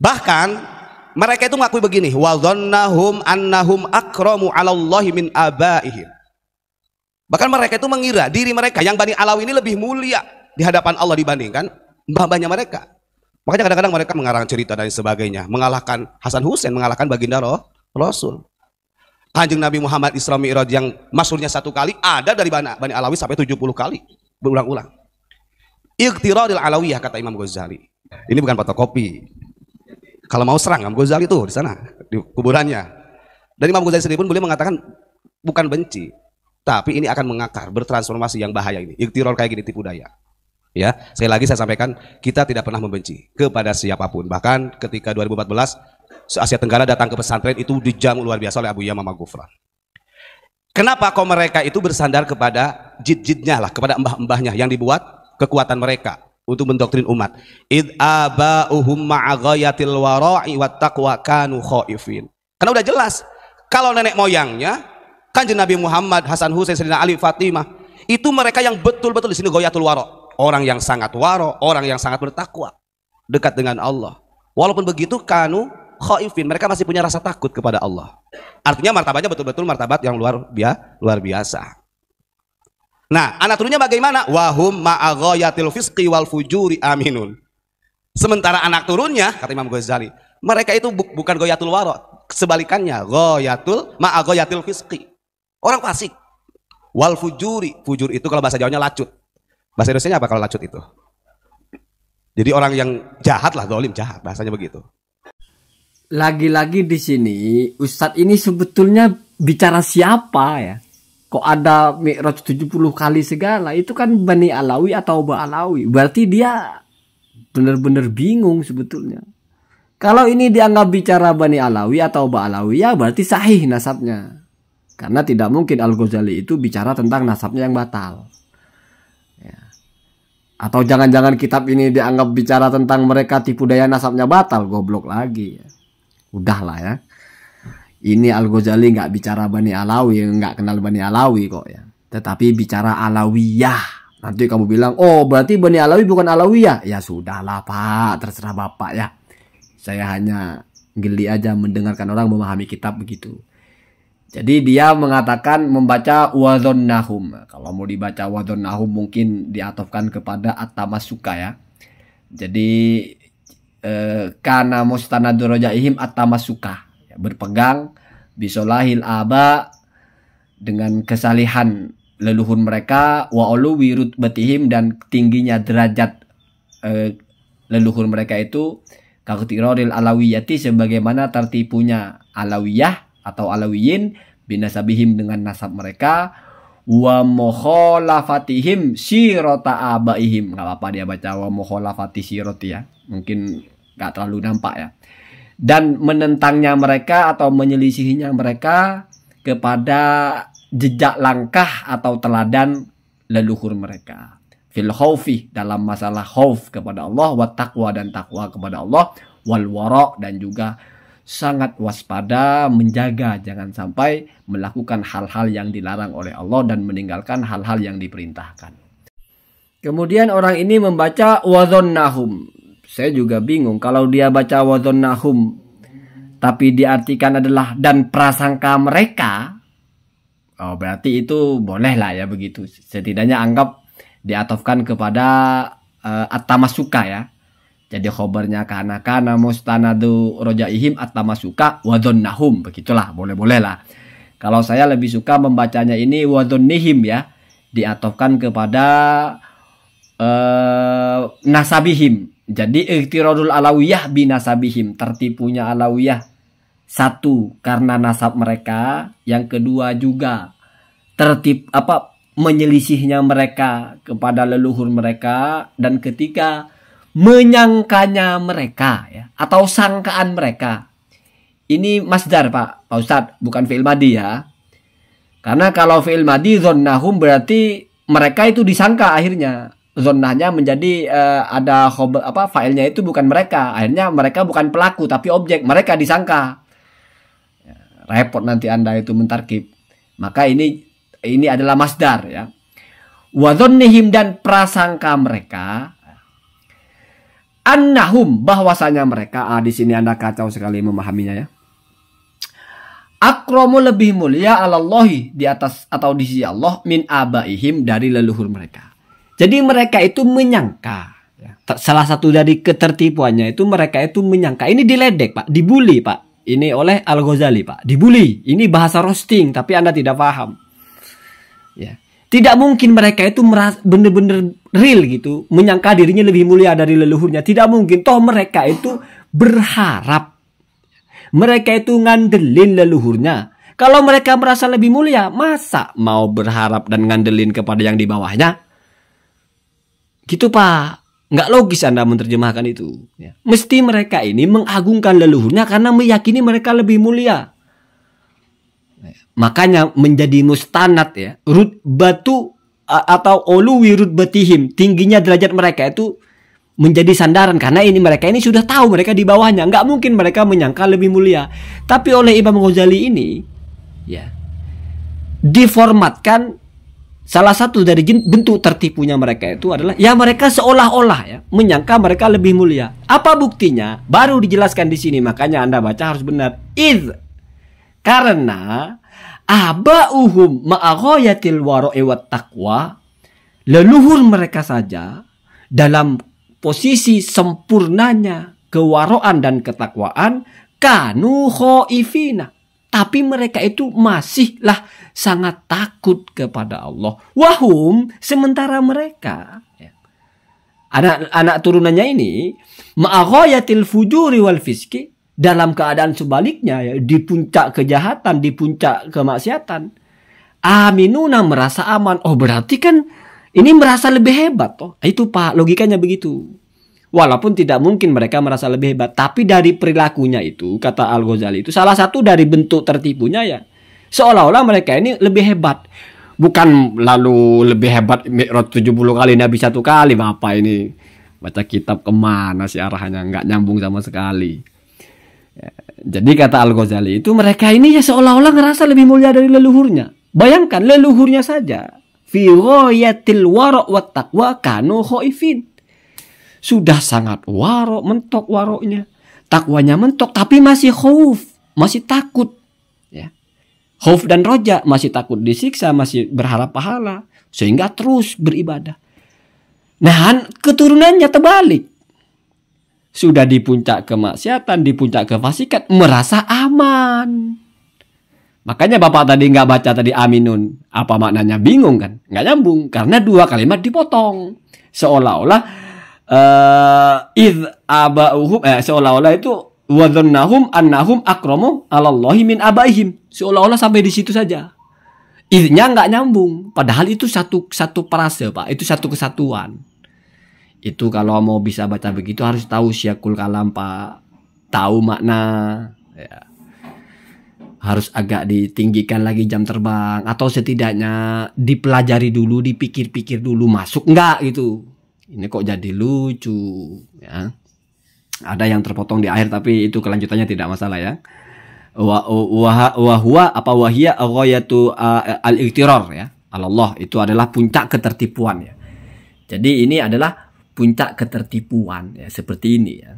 Bahkan mereka itu mengakui begini, wa dhannahum annahum akramu 'alallahi min abaihim. Bahkan mereka itu mengira diri mereka yang Bani Alawi ini lebih mulia di hadapan Allah dibandingkan mbah-mbahnya mereka. Makanya kadang-kadang mereka mengarang cerita dan sebagainya, mengalahkan Hasan Husain, mengalahkan baginda Rasul. Kanjeng Nabi Muhammad Isra Mi'raj yang masyhurnya 1 kali, ada dari Bani Alawi sampai 70 kali berulang-ulang. Iqtiradil Alawiyah kata Imam Ghazali. Ini bukan fotokopi. Kalau mau serang Imam Ghazali tuh di sana di kuburannya. Dan Imam Ghazali sendiri pun boleh mengatakan bukan benci, tapi ini akan mengakar, bertransformasi yang bahaya ini. Iqtiror kayak gini, tipu daya. Ya, sekali lagi saya sampaikan, kita tidak pernah membenci kepada siapapun. Bahkan ketika 2014 se-Asia Tenggara datang ke pesantren itu dijamu luar biasa oleh Abu Yamamah Ghufran. Kenapa kok mereka itu bersandar kepada jid-jidnya lah, kepada mbah-mbahnya yang dibuat kekuatan mereka untuk mendoktrin umat. Id aba'uhum ma'aghayatil wara'i wat taqwa kanu khaifin. Karena udah jelas kalau nenek moyangnya Kanjeng Nabi Muhammad, Hasan Husain, Sayyidina Ali, Fatimah, itu mereka yang betul-betul di sini ghayatul wara', orang yang sangat wara', orang yang sangat bertakwa, dekat dengan Allah. Walaupun begitu kanu khaifin, mereka masih punya rasa takut kepada Allah. Artinya martabatnya betul-betul martabat yang luar biasa. Nah, anak turunnya bagaimana? Wahum ma'aghayatil fisqi wal fujuri aminun. Sementara anak turunnya, kata Imam Ghazali, mereka itu bukan ghayatul wara', sebalikannya, ma'aghayatil fisqi. Orang fasik. Wal fujuri, fujur itu kalau bahasa Jawanya lacut. Bahasa Indonesianya apa kalau lacut itu? Jadi orang yang jahat lah, zalim, jahat, bahasanya begitu. Lagi-lagi di sini Ustadz ini sebetulnya bicara siapa ya? Kok ada Mi'raj 70 kali segala? Itu kan Bani Alawi atau Ba'alawi. Berarti dia benar-benar bingung sebetulnya. Kalau ini dianggap bicara Bani Alawi atau Ba'alawi, ya berarti sahih nasabnya. Karena tidak mungkin Al-Ghazali itu bicara tentang nasabnya yang batal. Ya. Atau jangan-jangan kitab ini dianggap bicara tentang mereka tipu daya nasabnya batal, goblok lagi. Ya. Udahlah ya. Ini Al-Ghazali nggak bicara Bani Alawi, nggak kenal Bani Alawi kok ya. Tetapi bicara Alawiyah. Nanti kamu bilang, oh berarti Bani Alawi bukan Alawiyah. Ya sudahlah Pak, terserah Bapak ya. Saya hanya geli aja mendengarkan orang memahami kitab begitu. Jadi dia mengatakan membaca wadhonnahum. Kalau mau dibaca wadhonnahum mungkin diatofkan kepada at-tamasuka ya. Jadi kana mustanadur rojaihim at-tamasuka. Berpegang bisolahil aba dengan kesalihan leluhur mereka, wa uluwi rutbatihim dan tingginya derajat leluhur mereka itu, kaqitiroril alawiyati sebagaimana tertipunya alawiyah atau alawiyin binasabihim dengan nasab mereka, wa mukhalafatihim sirota abaihim. Nggak apa-apa dia baca wa mukhalafati siroti ya, mungkin nggak terlalu nampak ya. Dan menentangnya mereka atau menyelisihinya mereka kepada jejak langkah atau teladan leluhur mereka. Fil khaufi, dalam masalah khauf kepada Allah, wa taqwa dan takwa kepada Allah, wal wara' dan juga sangat waspada menjaga jangan sampai melakukan hal-hal yang dilarang oleh Allah dan meninggalkan hal-hal yang diperintahkan. Kemudian orang ini membaca wadhonnahum. Saya juga bingung kalau dia baca wadhonnahum tapi diartikan adalah dan prasangka mereka. Oh, berarti itu boleh lah ya begitu. Setidaknya anggap diatofkan kepada at-tamasuka ya. Jadi khobarnya kana mustanadu rojaihim at-tamasuka wadhonnahum. Begitulah, boleh-boleh lah. Kalau saya lebih suka membacanya ini wadhonnihim ya. Diatofkan kepada nasabihim. Jadi ikhtiradul alawiyah binasabihim, tertipunya alawiyah. Satu, karena nasab mereka. Yang kedua juga menyelisihnya mereka kepada leluhur mereka. Dan ketiga, menyangkanya mereka ya, atau sangkaan mereka. Ini masdar Pak Ustadz, bukan fi'il madi ya. Karena kalau fi'il madi dhonnahum berarti mereka itu disangka akhirnya. Zonnahnya menjadi ada failnya itu bukan mereka. Akhirnya mereka bukan pelaku tapi objek. Mereka disangka. Ya, repot nanti Anda itu mentarkib. Maka ini adalah masdar ya. Wa dhonnihim dan prasangka mereka. annahum, bahwasanya mereka, di sini Anda kacau sekali memahaminya ya. Akramu, lebih mulia, alallahi, di atas atau di sisi Allah, min abaihim, dari leluhur mereka. Jadi mereka itu menyangka ya. Salah satu dari ketertipuannya itu mereka itu menyangka, ini diledek Pak, dibully Pak. Ini oleh Al-Ghazali Pak, dibully. Ini bahasa roasting tapi Anda tidak paham. Ya. Tidak mungkin mereka itu benar-benar real gitu, menyangka dirinya lebih mulia dari leluhurnya. Tidak mungkin. Toh mereka itu berharap. Mereka itu ngandelin leluhurnya. Kalau mereka merasa lebih mulia, masa mau berharap dan ngandelin kepada yang di bawahnya? Gitu Pak. Nggak logis Anda menerjemahkan itu. Ya. Mesti mereka ini mengagungkan leluhurnya karena meyakini mereka lebih mulia. Makanya menjadi mustanad ya. Rutbatu atau uluwi rutbatihim, tingginya derajat mereka itu menjadi sandaran. Karena ini mereka ini sudah tahu mereka di bawahnya. Nggak mungkin mereka menyangka lebih mulia. Tapi oleh Imam Ghazali ini ya, diformatkan. Salah satu dari bentuk tertipunya mereka itu adalah ya mereka seolah-olah ya menyangka mereka lebih mulia. Apa buktinya? Baru dijelaskan di sini. Makanya Anda baca harus benar. Karena aba'uhum ma'aghayatil wara'i wat taqwa, leluhur mereka saja dalam posisi sempurnanya kewaraan dan ketakwaan, kanu khaifina, tapi mereka itu masihlah sangat takut kepada Allah. Wahum, sementara mereka ya, anak turunannya ini ma'aghayatil fujuri wal fiski, dalam keadaan sebaliknya ya, di puncak kejahatan, di puncak kemaksiatan. Aminuna, merasa aman. Oh berarti kan ini merasa lebih hebat toh. Itu Pak, logikanya begitu. Walaupun tidak mungkin mereka merasa lebih hebat, tapi dari perilakunya itu, kata Al-Ghazali itu salah satu dari bentuk tertipunya ya, seolah-olah mereka ini lebih hebat. Bukan lalu lebih hebat Mi'raj 70 kali Nabi 1 kali. Bapak ini baca kitab kemana sih arahnya, nggak nyambung sama sekali ya. Jadi kata Al-Ghazali itu mereka ini ya seolah-olah ngerasa lebih mulia dari leluhurnya. Bayangkan leluhurnya saja fi ghayatil wara' wat taqwa kanu khaifin, sudah sangat warok, mentok waroknya, takwanya mentok, tapi masih khauf, masih takut ya. Khauf dan roja, masih takut disiksa, masih berharap pahala, sehingga terus beribadah. Nah, keturunannya terbalik. Sudah di puncak kemaksiatan, di puncak kefasikan, merasa aman. Makanya Bapak tadi nggak baca tadi aminun. Apa maknanya? Bingung kan? Nggak nyambung. Karena dua kalimat dipotong. Seolah-olah seolah-olah itu wadhannahum annahum akramu 'alallahi min abaihim. Seolah-olah sampai di situ saja. Idnya nggak nyambung. Padahal itu satu frase Pak. Itu satu kesatuan. Itu kalau mau bisa baca begitu harus tahu syakul kalam Pak. Tahu makna ya. Harus agak ditinggikan lagi jam terbang, atau setidaknya dipelajari dulu, dipikir-pikir dulu masuk enggak gitu. Ini kok jadi lucu ya. Ada yang terpotong di akhir tapi itu kelanjutannya tidak masalah ya. Wahwa apa wahia ghayatu al-ightirar ya. Allah itu adalah puncak ketertipuan ya. Jadi ini adalah puncak ketertipuan ya, seperti ini ya.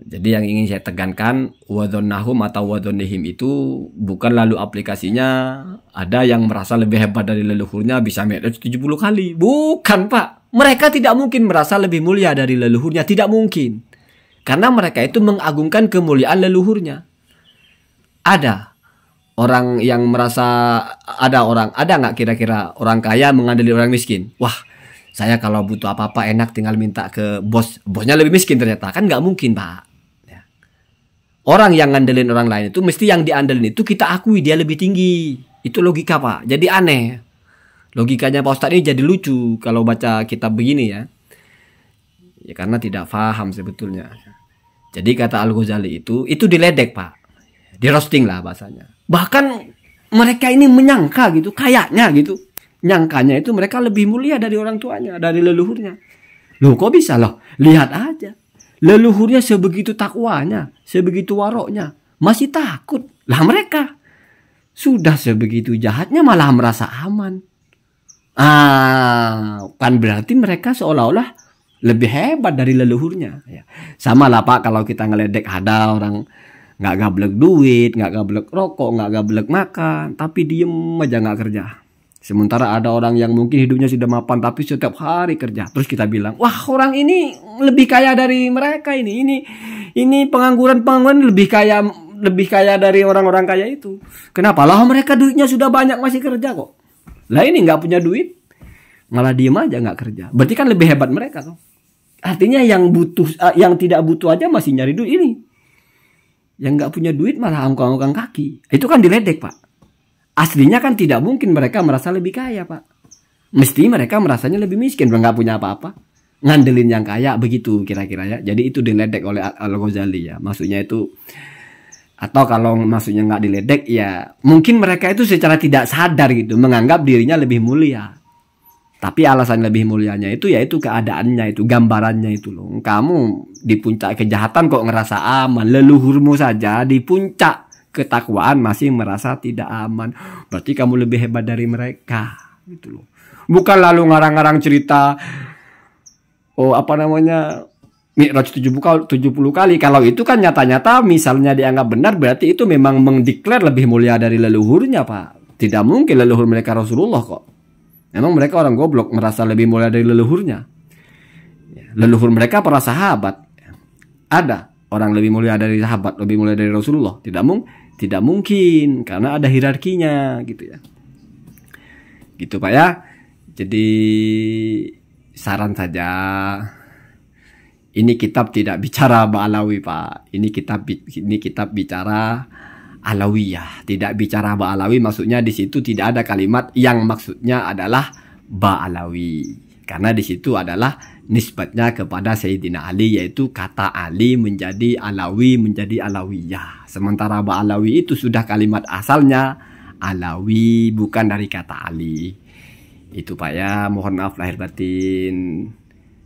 Jadi yang ingin saya tekankan, wadhannahum atau wadhannihim itu bukan lalu aplikasinya ada yang merasa lebih hebat dari leluhurnya bisa Mi'raj 70 kali. Bukan Pak. Mereka tidak mungkin merasa lebih mulia dari leluhurnya. Tidak mungkin. Karena mereka itu mengagungkan kemuliaan leluhurnya. Ada orang yang merasa, ada nggak kira-kira orang kaya mengandalkan orang miskin? Wah, saya kalau butuh apa-apa enak tinggal minta ke bos. Bosnya lebih miskin ternyata. Kan nggak mungkin Pak ya. Orang yang ngandelin orang lain itu mesti yang diandelin itu kita akui dia lebih tinggi. Itu logika Pak. Jadi aneh. Logikanya Pak Ustadz ini jadi lucu kalau baca kitab begini ya. Ya karena tidak paham sebetulnya. Jadi kata Al-Ghazali itu diledek Pak. Di roasting lah bahasanya. Bahkan mereka ini menyangka gitu. Kayaknya gitu. Nyangkanya itu mereka lebih mulia dari orang tuanya, dari leluhurnya. Loh kok bisa loh? Lihat aja. Leluhurnya sebegitu takwanya, sebegitu waroknya, masih takut. Lah mereka sudah sebegitu jahatnya malah merasa aman. Kan berarti mereka seolah-olah lebih hebat dari leluhurnya. Ya. Sama lah Pak, kalau kita ngeledek ada orang nggak gablek duit, nggak gablek rokok, nggak gablek makan, tapi diem aja nggak kerja. Sementara ada orang yang mungkin hidupnya sudah mapan tapi setiap hari kerja. Terus kita bilang, wah orang ini lebih kaya dari mereka ini pengangguran lebih kaya dari orang-orang kaya itu. Kenapa? Lah mereka duitnya sudah banyak masih kerja kok. Lah ini nggak punya duit, malah diem aja nggak kerja. Berarti kan lebih hebat mereka tuh. Artinya yang tidak butuh aja masih nyari duit ini. Yang nggak punya duit malah angkang-angkang kaki. Itu kan diledek Pak. Aslinya kan tidak mungkin mereka merasa lebih kaya Pak. Mesti mereka merasanya lebih miskin, nggak punya apa-apa. Ngandelin yang kaya begitu kira-kira ya. Jadi itu diledek oleh Al-Ghazali ya. Maksudnya itu, atau kalau maksudnya nggak diledek ya mungkin mereka itu secara tidak sadar gitu menganggap dirinya lebih mulia. Tapi alasan lebih mulianya itu yaitu keadaannya itu, gambarannya itu loh. Kamu di puncak kejahatan kok ngerasa aman, leluhurmu saja di puncak ketakwaan masih merasa tidak aman. Berarti kamu lebih hebat dari mereka gitu loh. Bukan lalu ngarang-ngarang cerita Mi'raj 70 kali. Kalau itu kan nyata-nyata misalnya dianggap benar, berarti itu memang mendeklar lebih mulia dari leluhurnya Pak. Tidak mungkin leluhur mereka Rasulullah kok. Memang mereka orang goblok merasa lebih mulia dari leluhurnya. Leluhur mereka para sahabat. Ada orang lebih mulia dari sahabat, lebih mulia dari Rasulullah? Tidak mungkin, karena ada hierarkinya gitu ya. Gitu Pak ya. Jadi saran saja, ini kitab tidak bicara Ba'alawi Pak. Ini kitab bicara Alawiyah, tidak bicara Ba'alawi. Maksudnya di situ tidak ada kalimat yang maksudnya adalah Ba'alawi. Karena di situ adalah nisbatnya kepada Sayyidina Ali, yaitu kata Ali menjadi Alawi, menjadi Alawiyah. Sementara Ba'alawi itu sudah kalimat asalnya Alawi, bukan dari kata Ali. Itu Pak ya, mohon maaf lahir batin.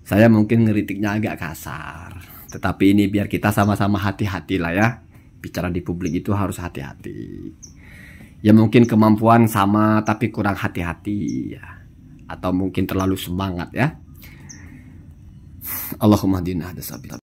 Saya mungkin ngeritiknya agak kasar, tetapi ini biar kita sama-sama hati-hati lah ya. Bicara di publik itu harus hati-hati. Ya mungkin kemampuan sama tapi kurang hati-hati ya. Atau mungkin terlalu semangat ya. Allahumma hadina hadasabil.